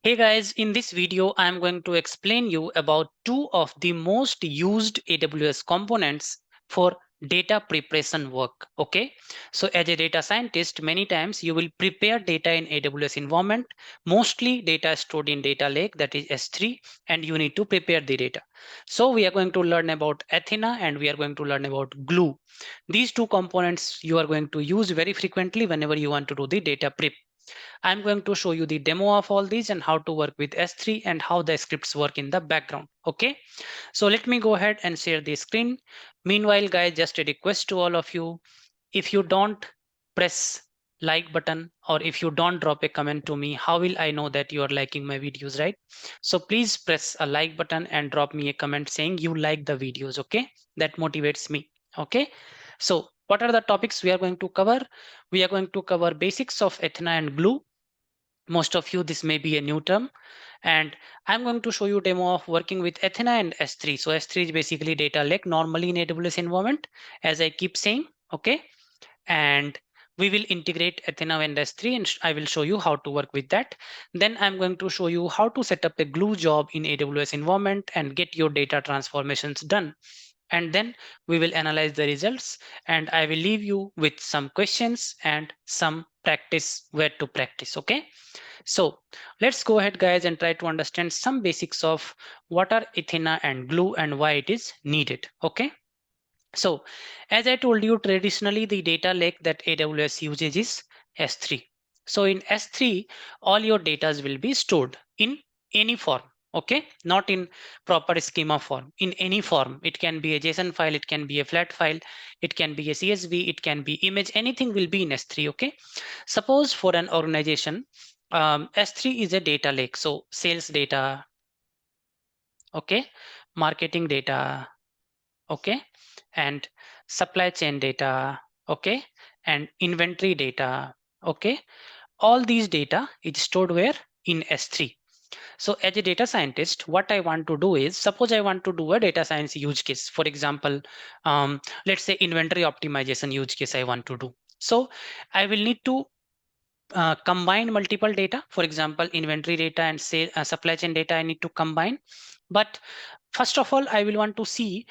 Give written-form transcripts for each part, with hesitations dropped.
Hey guys, in this video, I'm going to explain you about two of the most used AWS components for data preparation work. Okay, so as a data scientist, many times you will prepare data in AWS environment, mostly data stored in data lake, that is S3, and you need to prepare the data. So we are going to learn about Athena and we are going to learn about Glue. These two components you are going to use very frequently whenever you want to do the data prep. I'm going to show you the demo of all these and how to work with S3 and how the scripts work in the background. Okay, so let me go ahead and share the screen. Meanwhile, guys, just a request to all of you. If you don't press like button or if you don't drop a comment to me, how will I know that you are liking my videos, right? So please press a like button and drop me a comment saying you like the videos. Okay, that motivates me. Okay, so what are the topics we are going to cover? We are going to cover basics of Athena and Glue. Most of you, this may be a new term, and I'm going to show you demo of working with Athena and S3. So S3 is basically data lake normally in AWS environment, as I keep saying. Okay, and we will integrate Athena and S3 and I will show you how to work with that. Then I'm going to show you how to set up a Glue job in AWS environment and get your data transformations done. And then we will analyze the results and I will leave you with some questions and some practice where to practice. Okay, so let's go ahead, guys, and try to understand some basics of what are Athena and Glue and why it is needed. Okay, so as I told you, traditionally the data lake that AWS uses is S3. So in S3, all your data will be stored in any form. Okay, not in proper schema form, in any form. It can be a JSON file, it can be a flat file, it can be a CSV, it can be image, anything will be in S3. Okay, suppose for an organization, S3 is a data lake. So sales data, okay, marketing data, okay, and supply chain data, okay, and inventory data, okay. All these data is stored where? In S3. So as a data scientist, what I want to do is, suppose I want to do a data science use case. For example, let's say inventory optimization use case I want to do. So I will need to combine multiple data. For example, inventory data and say supply chain data I need to combine. But first of all, I will want to see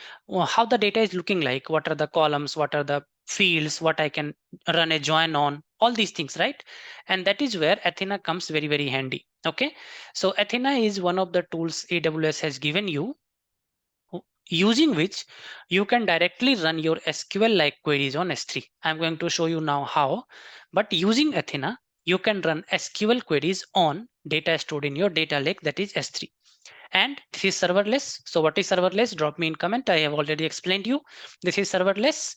how the data is looking like. What are the columns? What are the fields? What I can run a join on? All these things, right? And that is where Athena comes very, very handy. Okay. So Athena is one of the tools AWS has given you, using which you can directly run your SQL like queries on S3. I'm going to show you now how, but using Athena, you can run SQL queries on data stored in your data lake, that is S3. And this is serverless. So what is serverless? Drop me in comment. I have already explained you. This is serverless.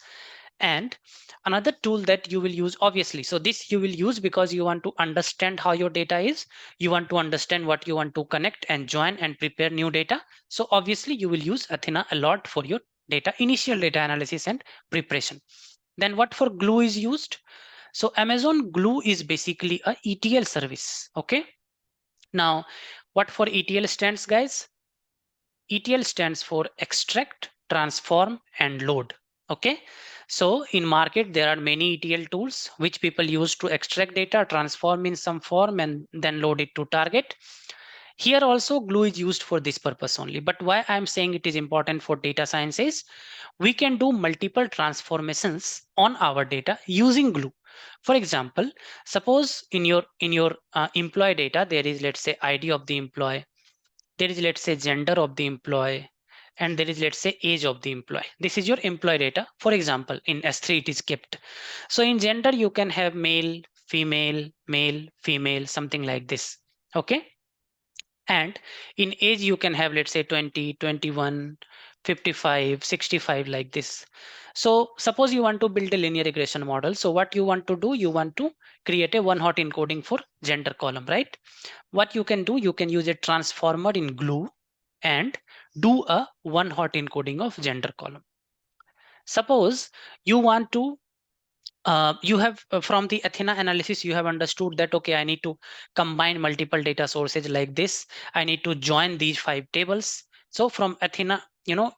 And another tool that you will use, obviously, so this you will use because you want to understand how your data is. You want to understand what you want to connect and join and prepare new data. So obviously you will use Athena a lot for your data, initial data analysis and preparation. Then what for Glue is used? So Amazon Glue is basically a ETL service. Okay. Now, what for ETL stands, guys? ETL stands for extract, transform, and load. Okay. So in market, there are many ETL tools which people use to extract data, transform in some form, and then load it to target. Here also Glue is used for this purpose only. But why I'm saying it is important for data science is we can do multiple transformations on our data using Glue. For example, suppose in your employee data there is, let's say, ID of the employee, there is, let's say, gender of the employee, and there is, let's say, age of the employee. This is your employee data. For example, in S3 it is kept. So in gender you can have male, male, female, something like this. Okay. And in age you can have, let's say, 20, 21, 55, 65, like this. So suppose you want to build a linear regression model. So what you want to do, you want to create a one hot encoding for gender column, right? What you can do, you can use a transformer in Glue and do a one hot encoding of gender column. Suppose you want to you have from the Athena analysis, you have understood that, okay, I need to combine multiple data sources like this. I need to join these 5 tables. So from Athena,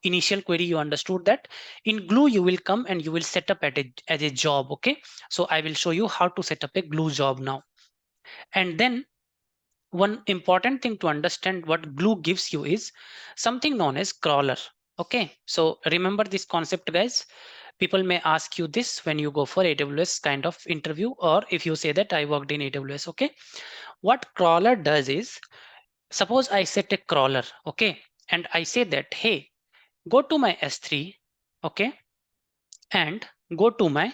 initial query, you understood that. In Glue, you will come and you will set up as a job. Okay. So I will show you how to set up a Glue job now. And then one important thing to understand what glue gives you is something known as crawler. Okay, so remember this concept, guys. People may ask you this when you go for AWS kind of interview, or if you say that I worked in AWS. Okay, what crawler does is, suppose I set a crawler, okay, and I say that, hey, go to my S3, okay, and go to my,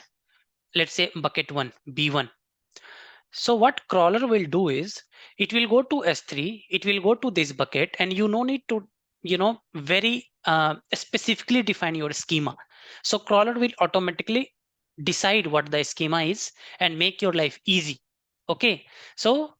let's say, bucket 1, B1. So what crawler will do is, it will go to S3, it will go to this bucket, and you no need to, very specifically define your schema. So crawler will automatically decide what the schema is and make your life easy. Okay, so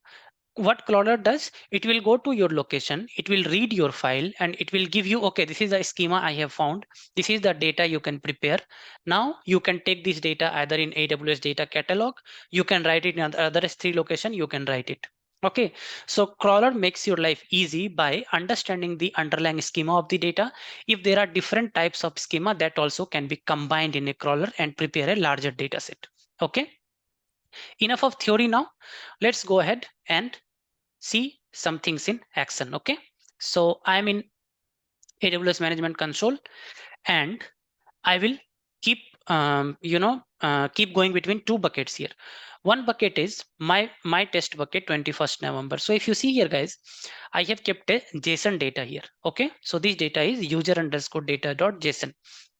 what crawler does, it will go to your location, it will read your file, and it will give you, okay, this is the schema I have found, this is the data you can prepare. Now you can take this data either in AWS data catalog, you can write it in other S3 location, you can write it. Okay, so crawler makes your life easy by understanding the underlying schema of the data. If there are different types of schema, that also can be combined in a crawler and prepare a larger data set. Okay, enough of theory now. Let's go ahead and see some things in action. Okay, so I'm in AWS management console, and I will keep keep going between two buckets here. One bucket is my test bucket 21st November. So if you see here, guys, I have kept a JSON data here. Okay, so this data is user underscore data dot JSON.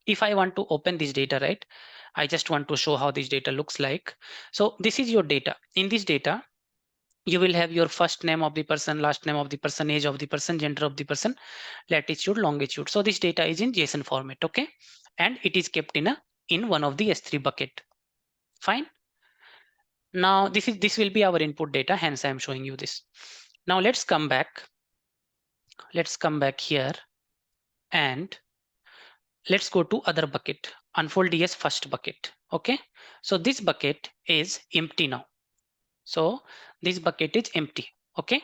If I want to open this data, right, I just want to show how this data looks like. So this is your data. In this data, you will have your first name of the person, last name of the person, age of the person, gender of the person, latitude, longitude. So this data is in JSON format, okay, and it is kept in one of the S3 bucket. Fine. Now this will be our input data, hence I am showing you this. Now let's come back. Let's come back here, and let's go to other bucket, unfold ds first bucket. Okay, so this bucket is empty now. So this bucket is empty. Okay,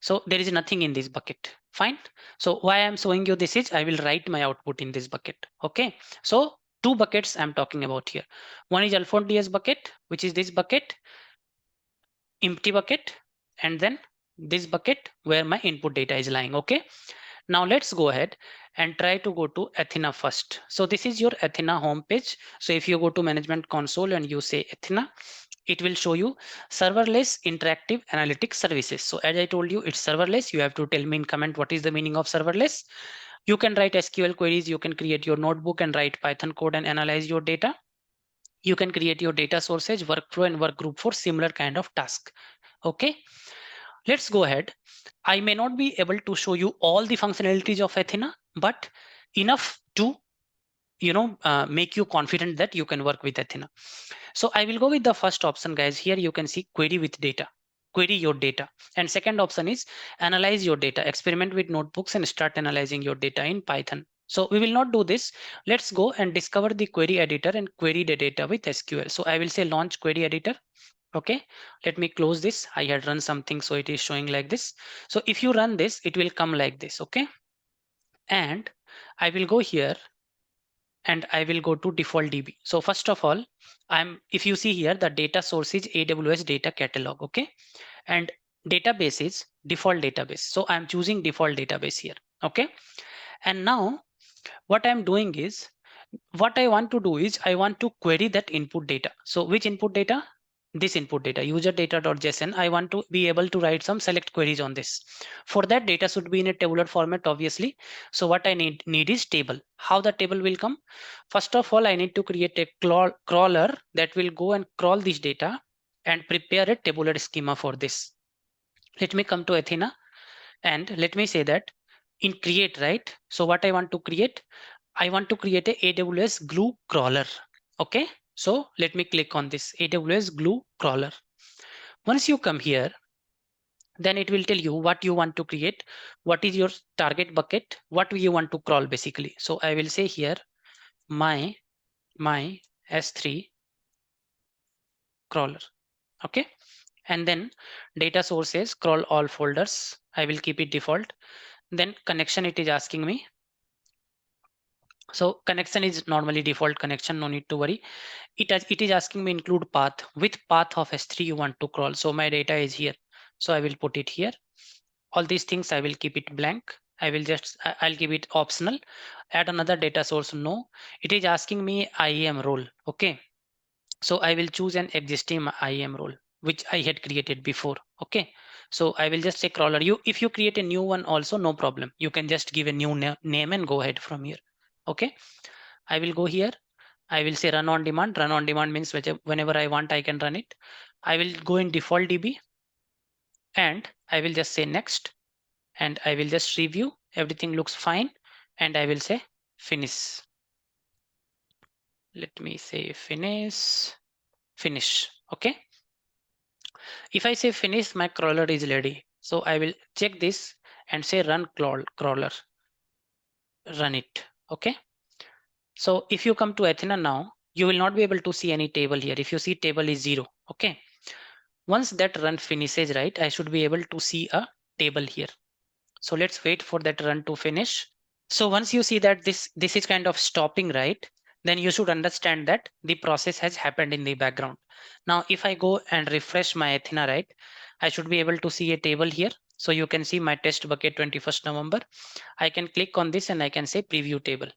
so there is nothing in this bucket. Fine. So why I'm showing you this is, I will write my output in this bucket. Okay, so two buckets I'm talking about here. One is alphon ds bucket, which is this bucket, empty bucket, and then this bucket where my input data is lying. Okay, now let's go ahead and try to go to Athena first. So this is your Athena homepage. So if you go to management console and you say Athena, it will show you serverless interactive analytics services. So as I told you, it's serverless. You have to tell me in comment what is the meaning of serverless. You can write SQL queries, you can create your notebook and write Python code and analyze your data. You can create your data sources, workflow, and work group for similar kind of task. Okay, let's go ahead. I may not be able to show you all the functionalities of Athena, but enough to make you confident that you can work with Athena. So I will go with the first option, guys. Here you can see query with data, query your data. And second option is analyze your data, experiment with notebooks and start analyzing your data in Python. So we will not do this. Let's go and discover the query editor and query the data with SQL. So I will say launch query editor. Okay, let me close this. I had run something, so it is showing like this. So if you run this, it will come like this. Okay, and I will go here and I will go to default DB. So first of all, if you see here, the data source is AWS data catalog. Okay, and database is default database. So I'm choosing default database here. Okay, and now what I'm doing is, what I want to do is I want to query that input data. So which input data? This input data, user data.json. I want to be able to write some select queries on this. For that, data should be in a tabular format, obviously. So what I need is table. How the table will come? First of all, I need to create a crawler that will go and crawl this data and prepare a tabular schema for this. Let me come to Athena and let me say that in create, right? So what I want to create? I want to create a AWS glue crawler. Okay, so let me click on this AWS glue crawler. Once you come here, then it will tell you what you want to create, what is your target bucket, what you want to crawl basically. So I will say here my S3 crawler. Okay, and then data sources, crawl all folders. I will keep it default. Then connection, it is asking me. So connection is normally default connection, no need to worry. It is asking me include path. Which path of S3 you want to crawl? So my data is here. So I will put it here. All these things I will keep it blank. I'll give it optional. Add another data source. No, it is asking me IAM role. Okay. So I will choose an existing IAM role, which I had created before. Okay. So I will just say crawler. If you create a new one also, no problem. You can just give a new name and go ahead from here. Okay. I will go here. I will say run on demand. Run on demand means whenever I want, I can run it. I will go in default DB and I will just say next, and I will just review. Everything looks fine. And I will say finish. Let me say finish. Okay. If I say finish, my crawler is ready. So I will check this and say run crawler, run it. Okay. So if you come to Athena now, you will not be able to see any table here. If you see table is 0. Okay. Once that run finishes, right, I should be able to see a table here. So let's wait for that run to finish. So once you see that this is kind of stopping, right, then you should understand that the process has happened in the background. Now, if I go and refresh my Athena, right, I should be able to see a table here. So you can see my test bucket 21st November. I can click on this and I can say preview table.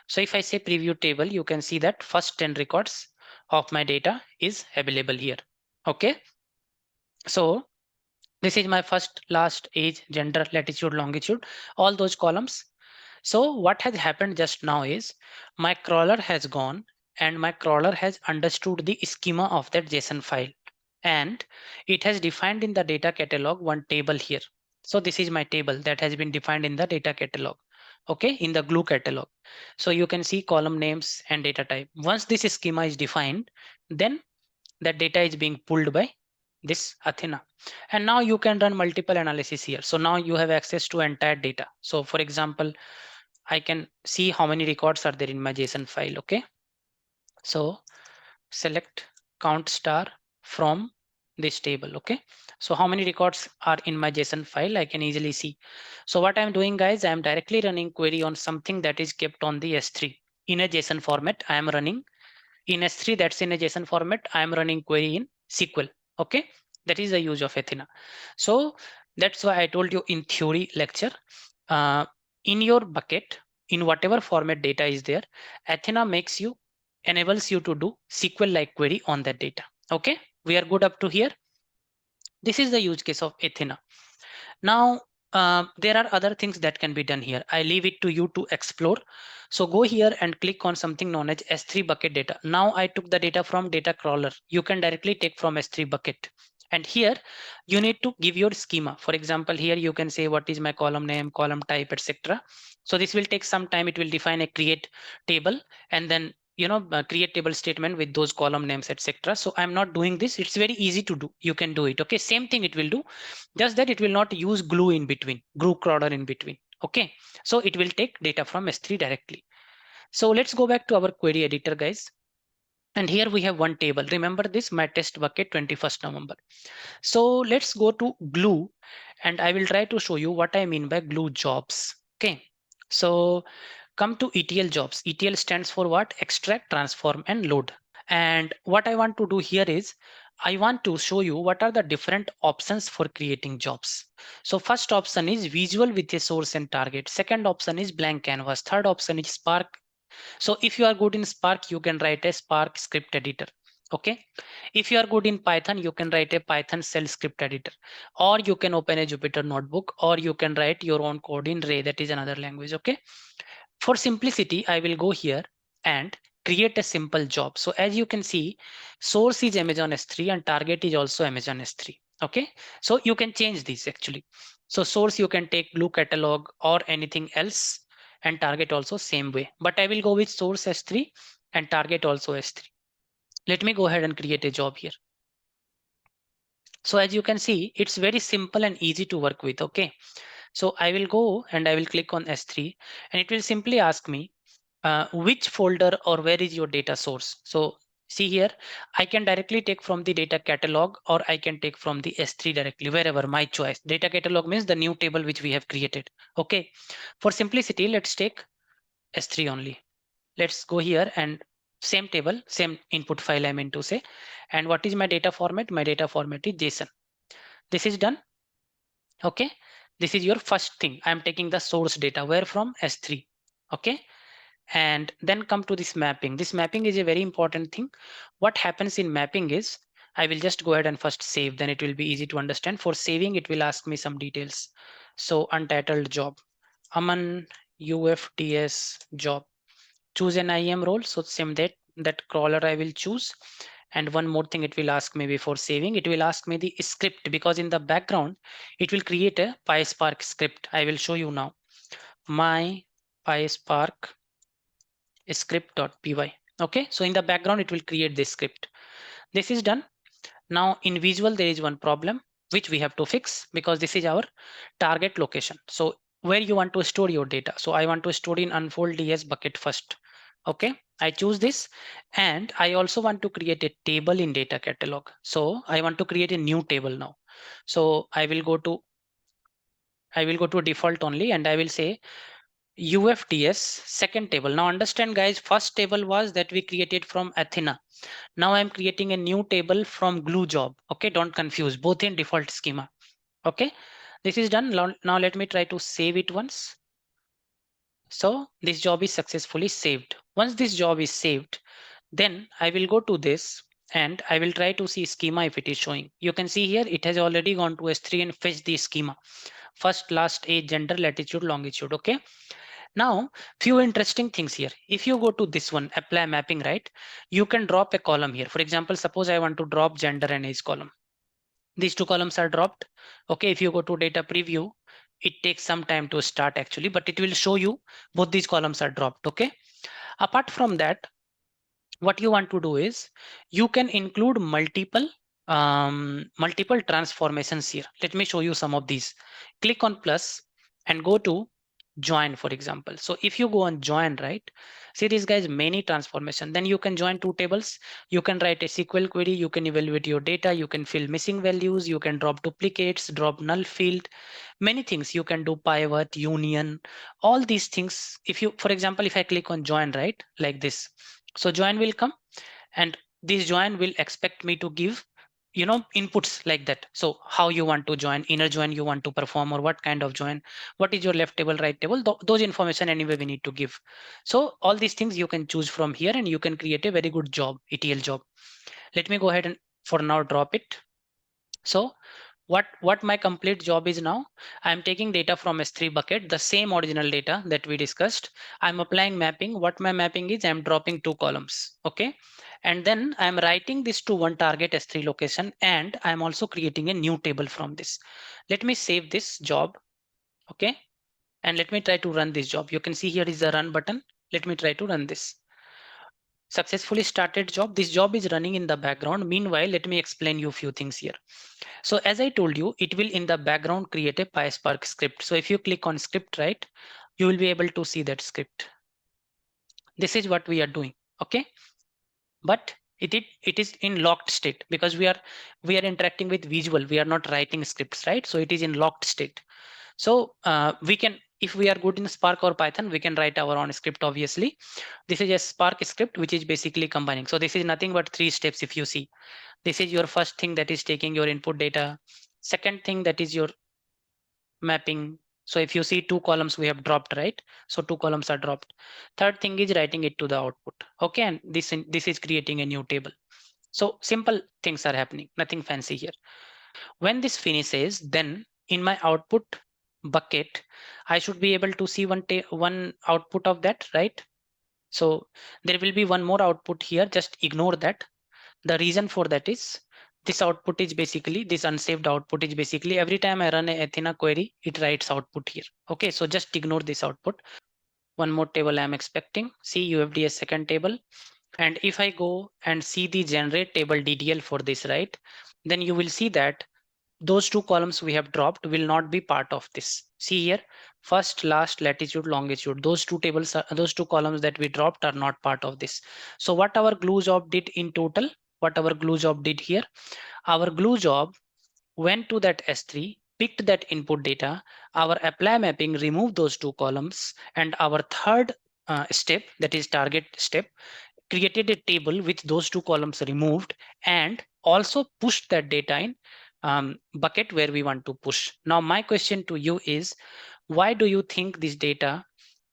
So if I say preview table, you can see that first 10 records of my data is available here. Okay. So this is my first, last, age, gender, latitude, longitude, all those columns. So what has happened just now is my crawler has gone and my crawler has understood the schema of that JSON file, and it has defined in the data catalog one table here. So this is my table that has been defined in the data catalog. Okay, in the glue catalog. So you can see column names and data type. Once this schema is defined, then that data is being pulled by this Athena. And now you can run multiple analysis here. So now you have access to entire data. So for example, I can see how many records are there in my JSON file. Okay. So select count star from this table. Okay. So how many records are in my JSON file, I can easily see. So what I'm doing, guys, I'm directly running query on something that is kept on the S3 in a JSON format. I am running in S3, that's in a JSON format. I am running query in SQL. Okay. That is the use of Athena. So that's why I told you in theory lecture, uh, in your bucket, in whatever format data is there, Athena enables you to do SQL like query on that data. Okay, we are good up to here. This is the use case of Athena. Now, there are other things that can be done here. I leave it to you to explore. So go here and click on something known as S3 bucket data. Now I took the data from data crawler. You can directly take from S3 bucket. And here you need to give your schema. For example, here you can say what is my column name, column type, etc. So this will take some time. It will define a create table and then create table statement with those column names, etc. So I'm not doing this. It's very easy to do. You can do it. Okay, same thing it will do, just that it will not use glue in between, glue crawler in between. Okay, so it will take data from S3 directly. So let's go back to our query editor, guys. And here we have one table. Remember this, my test bucket 21st November. So let's go to glue and I will try to show you what I mean by glue jobs. Okay, so come to ETL jobs. ETL stands for what? Extract, transform, and load. And what I want to do here is I want to show you what are the different options for creating jobs. So first option is visual with a source and target. Second option is blank canvas. Third option is Spark. So if you are good in Spark, you can write a Spark script editor. Okay. If you are good in Python, you can write a Python shell script editor, or you can open a Jupyter notebook, or you can write your own code in Ray. That is another language. Okay. For simplicity, I will go here and create a simple job. So as you can see, source is Amazon S3 and target is also Amazon S3. Okay, so you can change this actually. So source you can take Glue catalog or anything else, and target also same way. But I will go with source S3 and target also S3. Let me go ahead and create a job here. So as you can see, it's very simple and easy to work with. Okay, so I will go and I will click on S3 and it will simply ask me which folder or where is your data source. So see here, I can directly take from the data catalog or I can take from the S3 directly, wherever, my choice. Data catalog means the new table which we have created. Okay, for simplicity, let's take S3 only. Let's go here and same table, same input file I meant to say. And what is my data format? My data format is JSON. This is done. Okay, this is your first thing. I'm taking the source data. Where from? S3. Okay, and then come to this mapping. This mapping is a very important thing. What happens in mapping is, I will just go ahead and first save, then it will be easy to understand. For saving, it will ask me some details. So untitled job, Aman UFDS job. Choose an IAM role. So same that crawler I will choose. And one more thing it will ask me before saving, it will ask me the script, because in the background it will create a PySpark script. I will show you now. My PySpark script.py. Okay, so in the background it will create this script. This is done. Now in visual there is one problem which we have to fix, because this is our target location. So where you want to store your data. So I want to store in unfold ds bucket first. Okay, I choose this, and I also want to create a table in data catalog. So I want to create a new table now. So I will go to default only, and I will say UFDS second table. Now understand guys, first table was that we created from Athena. Now I'm creating a new table from glue job. Okay, don't confuse, both in default schema. Okay, this is done. Now let me try to save it once. So this job is successfully saved. Once this job is saved, then I will go to this and I will try to see schema if it is showing. You can see here it has already gone to S3 and fetched the schema. First, last, age, gender, latitude, longitude. Okay. Now, few interesting things here. If you go to this one, apply mapping, right? You can drop a column here. For example, suppose I want to drop gender and age column. These two columns are dropped. Okay, if you go to data preview, it takes some time to start actually, but it will show you both these columns are dropped. Okay. Apart from that, what you want to do is you can include multiple transformations here. Let me show you some of these. Click on plus and go to join, for example. So if you go on join, right, see these guys, many transformation, then you can join two tables. You can write a SQL query, you can evaluate your data, you can fill missing values, you can drop duplicates, drop null field, many things you can do, pivot, union, all these things. If you, for example, if I click on join, right, like this, so join will come, and this join will expect me to give inputs like that. So how you want to join, inner join you want to perform, or what kind of join, what is your left table, right table, those information anyway we need to give. So all these things you can choose from here, and you can create a very good job, ETL job. Let me go ahead and for now drop it. So what my complete job is now, I'm taking data from S3 bucket, the same original data that we discussed. I'm applying mapping. What my mapping is, I'm dropping two columns. Okay, and then I'm writing this to one target S3 location, and I'm also creating a new table from this. Let me save this job. Okay, and let me try to run this job. You can see here is the run button. Let me try to run this. Successfully started job. This job is running in the background. Meanwhile, let me explain you a few things here. So as I told you, it will in the background create a PySpark script. So if you click on script, right, you will be able to see that script. This is what we are doing. Okay, but it is in locked state, because we are interacting with visual. We are not writing scripts, right? So it is in locked state. So we can, if we are good in Spark or Python, we can write our own script. Obviously, this is a Spark script which is basically combining. So this is nothing but 3 steps. If you see, this is your first thing, that is taking your input data. Second thing, that is your mapping. So if you see two columns we have dropped, right? So two columns are dropped. Third thing is writing it to the output. Okay, and this is creating a new table. So simple things are happening, nothing fancy here. When this finishes, then in my output bucket, I should be able to see one output of that, right? So there will be one more output here. Just ignore that. The reason for that is this output is basically, this unsaved output is basically every time I run a Athena query, it writes output here. Okay, so just ignore this output. One more table I'm expecting. See UFDS second table. And if I go and see the generate table DDL for this, right, then you will see that those two columns we have dropped will not be part of this. See here, first, last, latitude, longitude, those two tables are, those two columns that we dropped are not part of this. So what our glue job did in total, what our glue job did here, our glue job went to that S3, picked that input data, our apply mapping removed those two columns, and our third step, that is target step, created a table with those two columns removed, and also pushed that data in bucket where we want to push. Now, my question to you is, why do you think this data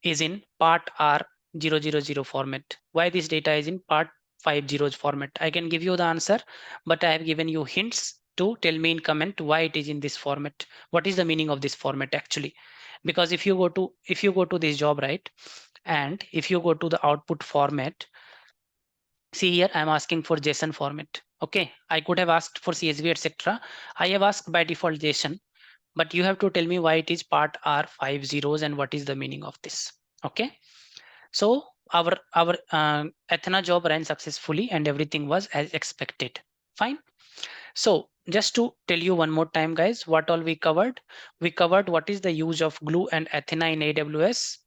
is in part R000 format? Why this data is in part 50 format? I can give you the answer, but I have given you hints to tell me in comment why it is in this format. What is the meaning of this format actually? Because if you go to this job, right, and if you go to the output format, see here I'm asking for JSON format. Okay, I could have asked for CSV, etc. I have asked by default JSON, but you have to tell me why it is part R50 and what is the meaning of this. Okay, so our Athena job ran successfully and everything was as expected. Fine. So just to tell you one more time, guys, what all we covered. We covered what is the use of Glue and Athena in AWS.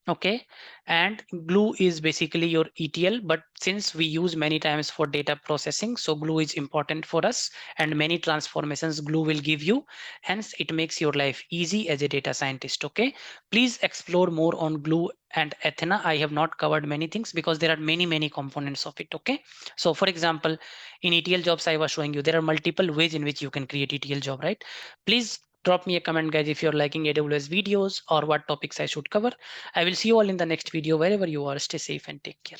Okay, and Glue is basically your ETL, but since we use many times for data processing, so Glue is important for us, and many transformations Glue will give you. Hence, it makes your life easy as a data scientist. Okay, please explore more on Glue and Athena. I have not covered many things because there are many components of it. Okay, so for example, in ETL jobs, I was showing you there are multiple ways in which you can create ETL job, right? Please drop me a comment, guys, if you're liking AWS videos or what topics I should cover. I will see you all in the next video. Wherever you are, stay safe and take care.